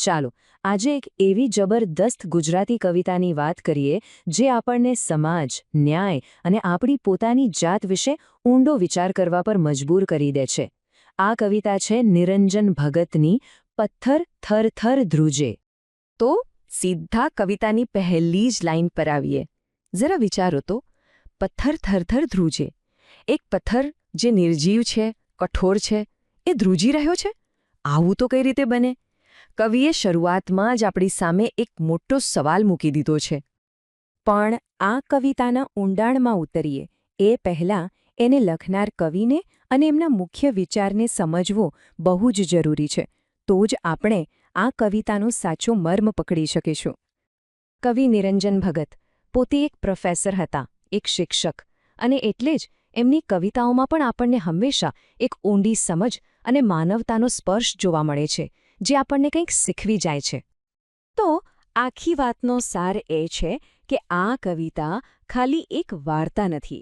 ચાલો આજે એક એવી જબરદસ્ત ગુજરાતી કવિતાની વાત કરીએ જે આપણને સમાજ, ન્યાય અને આપણી પોતાની જાત વિશે ઊંડો વિચાર કરવા પર મજબૂર કરી દે છે. આ કવિતા છે નિરંજન ભગતની પથ્થર થર થર ધ્રુજે. તો સીધા કવિતાની પહેલી જ લાઈન પર આવીએ. જરા વિચારો તો, પથ્થર થર થર ધ્રુજે. એક પથ્થર જે નિર્જીવ છે, કઠોર છે, એ ધ્રુજી રહ્યો છે. આવું તો કઈ રીતે બને? કવિએ શરૂઆતમાં જ આપણી સામે એક મોટો સવાલ મૂકી દીધો છે. પણ આ કવિતાના ઊંડાણમાં ઉતરીએ એ પહેલાં એને લખનાર કવિને અને એમના મુખ્ય વિચારને સમજવો બહુ જ જરૂરી છે. તો જ આપણે આ કવિતાનો સાચો મર્મ પકડી શકીશું. કવિ નિરંજન ભગત પોતે એક પ્રોફેસર હતા, એક શિક્ષક, અને એટલે જ એમની કવિતાઓમાં પણ આપણને હંમેશા એક ઊંડી સમજ અને માનવતાનો સ્પર્શ જોવા મળે છે, જે આપણને કંઈક શીખવી જાય છે. તો આખી વાતનો સાર એ છે કે આ કવિતા ખાલી એક વાર્તા નથી.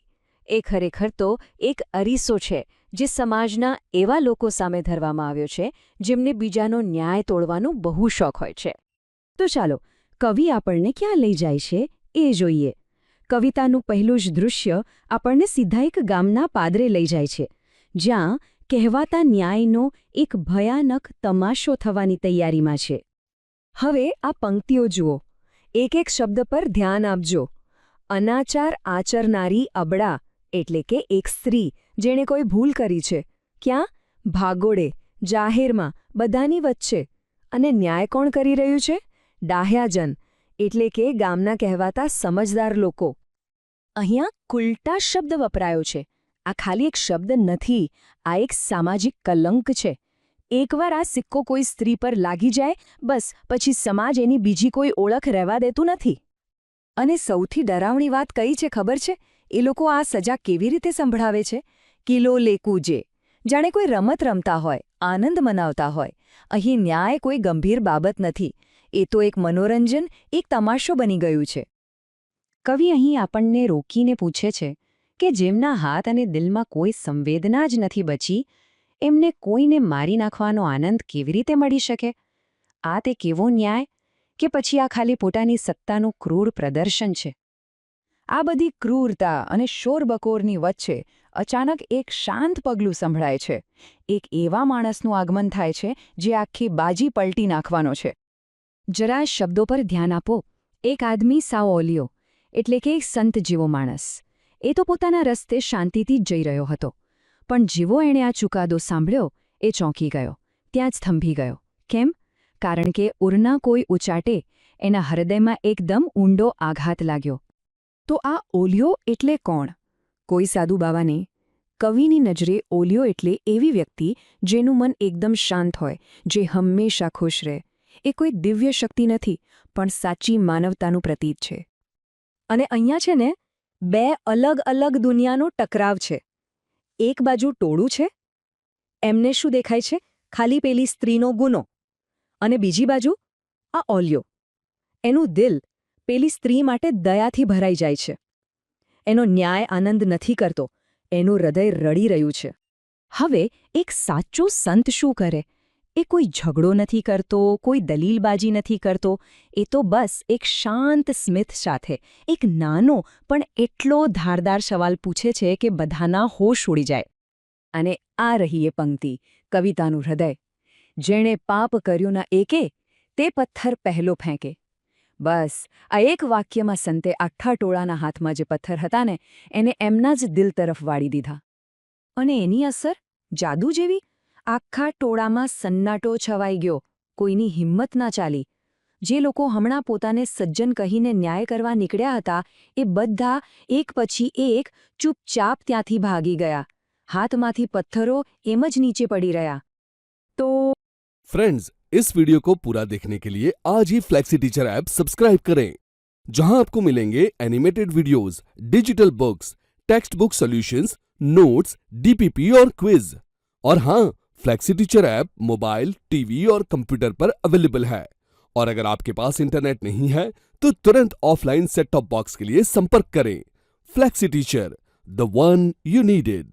એ ખરેખર તો એક અરીસો છે જે સમાજના એવા લોકો સામે ધરવામાં આવ્યો છે જેમને બીજાનો ન્યાય તોડવાનો બહુ શોખ હોય છે. તો ચાલો કવિ આપણને ક્યાં લઈ જાય છે એ જોઈએ. કવિતાનું પહેલું જ દૃશ્ય આપણને સીધા એક ગામના પાદરે લઈ જાય છે, જ્યાં કહેવાતા ન્યાયનો એક ભયાનક તમાશો થવાની તૈયારીમાં છે. હવે આ પંક્તિઓ જુઓ. એક એક શબ્દ પર ધ્યાન આપજો. અનાચાર આચરનારી અબળા, એટલે કે એક સ્ત્રી જેણે કોઈ ભૂલ કરી છે. ક્યાં? ભાગોળે, જાહેરમાં, બધાની વચ્ચે. અને ન્યાય કોણ કરી રહ્યું છે? ડાહ્યાજન, એટલે કે ગામના કહેવાતા સમજદાર લોકો. અહીંયા કુલટા શબ્દ વપરાયો છે. આ ખાલી એક શબ્દ નથી, આ એક સામાજિક કલંક છે. એકવાર આ સિક્કો કોઈ સ્ત્રી પર લાગી જાય, બસ પછી સમાજ એની બીજી કોઈ ઓળખ રહેવા દેતું નથી. અને સૌથી ડરાવણી વાત કઈ છે ખબર છે? એ લોકો આ સજા કેવી રીતે સંભળાવે છે? કિલો લેકુજે, જાણે કોઈ રમત રમતા હોય, આનંદ મનાવતા હોય. અહીં ન્યાય કોઈ ગંભીર બાબત નથી, એ તો એક મનોરંજન, એક તમાશો બની ગયું છે. કવિ અહીં આપણને રોકીને પૂછે છે કે જેમના હાથ અને દિલમાં કોઈ સંવેદના જ નથી બચી, એમને કોઈને મારી નાખવાનો આનંદ કેવી રીતે મળી શકે? આ તે કેવો ન્યાય? કે પછી આ ખાલી પોતાની સત્તાનું ક્રૂર પ્રદર્શન છે? આ બધી ક્રૂરતા અને શોરબકોરની વચ્ચે અચાનક એક શાંત પગલું સંભળાય છે. એક એવા માણસનું આગમન થાય છે જે આખી બાજી પલટી નાખવાનો છે. જરા શબ્દો પર ધ્યાન આપો. એક આદમી સાવ ઓલિયો, એટલે કે એક સંત જેવો માણસ. એ તો પોતાના રસ્તે શાંતિથી જ જઈ રહ્યો હતો. પણ જેવો એણે આ ચુકાદો સાંભળ્યો, એ ચોંકી ગયો, ત્યાં જ થંભી ગયો. કેમ? કારણ કે ઉરના કોઈ ઉચાટે એના હૃદયમાં એકદમ ઊંડો આઘાત લાગ્યો. તો આ ઓલિયો એટલે કોણ? કોઈ સાધુ બાવા નહીં. કવિની નજરે ઓલિયો એટલે એવી વ્યક્તિ જેનું મન એકદમ શાંત હોય, જે હંમેશા ખુશ રહે. એ કોઈ દિવ્ય શક્તિ નથી, પણ સાચી માનવતાનું પ્રતીક છે. અને અહીંયા છે ને, બે અલગ અલગ દુનિયાનો ટકરાવ છે. એક બાજુ ટોળું છે. એમને શું દેખાય છે? ખાલી પેલી સ્ત્રીનો ગુનો. અને બીજી બાજુ આ ઓલિયો. એનું દિલ પેલી સ્ત્રી માટે દયાથી ભરાઈ જાય છે. એનો ન્યાય આનંદ નથી કરતો, એનું હૃદય રડી રહ્યું છે. હવે એક સાચો સંત શું કરે? એ કોઈ ઝઘડો નથી કરતો, કોઈ દલીલબાજી નથી કરતો. એ તો બસ એક શાંત સ્મિત સાથે એક નાનો પણ એટલો ધારદાર સવાલ પૂછે છે કે બધાના હોશ ઉડી જાય. અને આ રહી એ પંક્તિ, કવિતાનું હૃદય. જેણે પાપ કર્યું ના એકે, તે પથ્થર પહેલો ફેંકે. બસ આ એક વાક્યમાં સંતે આખા ટોળાના હાથમાં જે પથ્થર હતા ને, એને એમના જ દિલ તરફ વાળી દીધા. અને એની અસર જાદુ જેવી. આખા ટોળામાં સન્નાટો છવાઈ ગયો. કોઈની હિંમત ના ચાલી. જે લોકો હમણાં પોતાને સજ્જન કહીને ન્યાય કરવા નીકળ્યા હતા, એ બધા એક પછી એક ચૂપચાપ ત્યાંથી ભાગી ગયા. હાથમાંથી પથ્થરો એમ જ નીચે પડી રહ્યા. તો फ्रेंड्स, इस वीडियो को पूरा देखने के लिए आज ही फ्लेक्सी टीचर ऐप सब्सक्राइब करें, जहां आपको मिलेंगे animated videos, digital books, text book solutions, notes, DPP और क्विज. और हाँ, flexi teacher app mobile, TV और कंप्यूटर पर अवेलेबल है. और अगर आपके पास इंटरनेट नहीं है तो तुरंत ऑफलाइन सेट टॉप बॉक्स के लिए संपर्क करें. Flexi teacher, the one you needed.